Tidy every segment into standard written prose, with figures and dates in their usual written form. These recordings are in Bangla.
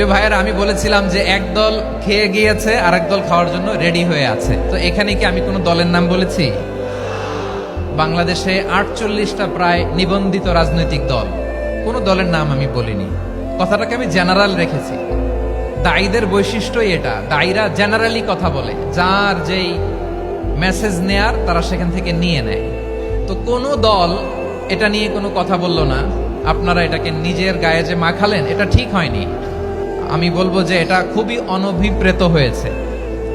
প্রিয় ভাইয়েরা, আমি বলেছিলাম যে এক দল খেয়ে গিয়েছে আর এক দল খাওয়ার জন্য রেডি হয়ে আছে। তো এখানে কি আমি কোনো দলের নাম বলেছি? বাংলাদেশে 48টা প্রায় নিবন্ধিত রাজনৈতিক দল, কোনো দলের নাম আমি বলিনি। কথাটাকে আমি জেনারেল রেখেছি। দায়ীদের বৈশিষ্ট্যই এটা, দায়ীরা জেনারেলি কথা বলে, যার যেই মেসেজ নেয়ার তারা সেখান থেকে নিয়ে নেয়। তো কোনো দল এটা নিয়ে কোনো কথা বলল না। আপনারা এটাকে নিজের গায়ে যে মাখালেন, এটা ঠিক হয়নি। আমি বলবো যে এটা খুবই অনভিপ্রেত হয়েছে।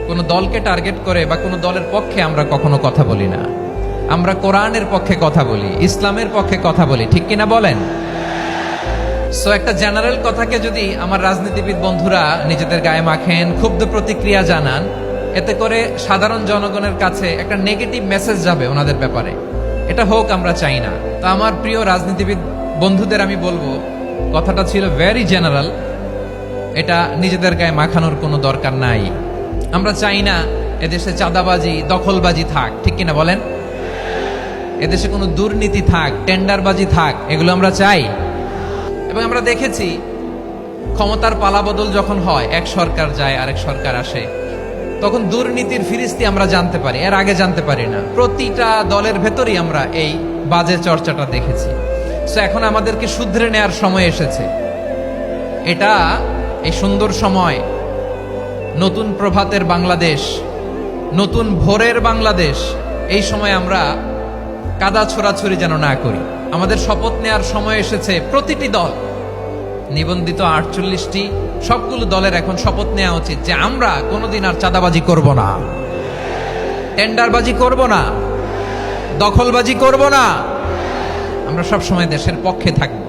কোনো দলকে টার্গেট করে বা কোনো দলের পক্ষে আমরা কখনো কথা বলি না। আমরা কোরআনের পক্ষে কথা বলি, ইসলামের পক্ষে কথা বলি, ঠিক কিনা বলেন? সো একটা জেনারেল কথাকে যদি আমার রাজনীতিবিদ বন্ধুরা নিজেদের গায়ে মাখেন, ক্ষুব্ধ প্রতিক্রিয়া জানান, এতে করে সাধারণ জনগণের কাছে একটা নেগেটিভ মেসেজ যাবে ওনাদের ব্যাপারে। এটা হোক আমরা চাই না। তা আমার প্রিয় রাজনীতিবিদ বন্ধুদের আমি বলবো, কথাটা ছিল ভেরি জেনারেল, এটা নিজেদের গায়ে মাখানোর কোনো দরকার নাই। আমরা চাই না এদেশে চাঁদাবাজি, দখলবাজি থাক, ঠিক কিনা বলেন? এদেশে কোনো দুর্নীতি থাক, টেন্ডারবাজি থাক, এগুলো আমরা চাই। এবং আমরা দেখেছি ক্ষমতার পালাবদল যখন হয়, এক সরকার যায় আরেক সরকার আসে, তখন দুর্নীতির ফিরিস্তি আমরা জানতে পারি, এর আগে জানতে পারি না। প্রতিটা দলের ভেতরেই আমরা এই বাজে চর্চাটা দেখেছি। সো এখন আমাদেরকে শুধরে নেয়ার সময় এসেছে। এটা এই সুন্দর সময়, নতুন প্রভাতের বাংলাদেশ, নতুন ভোরের বাংলাদেশ, এই সময় আমরা কাদা ছোড়াছুরি যেন না করি। আমাদের শপথ নেয়ার সময় এসেছে। প্রতিটি দল, নিবন্ধিত 48টি, সবগুলো দলের এখন শপথ নেওয়া উচিত যে আমরা কোনোদিন আর চাঁদাবাজি করব না, টেন্ডারবাজি করব না, দখলবাজি করব না। আমরা সব সময় দেশের পক্ষে থাকব।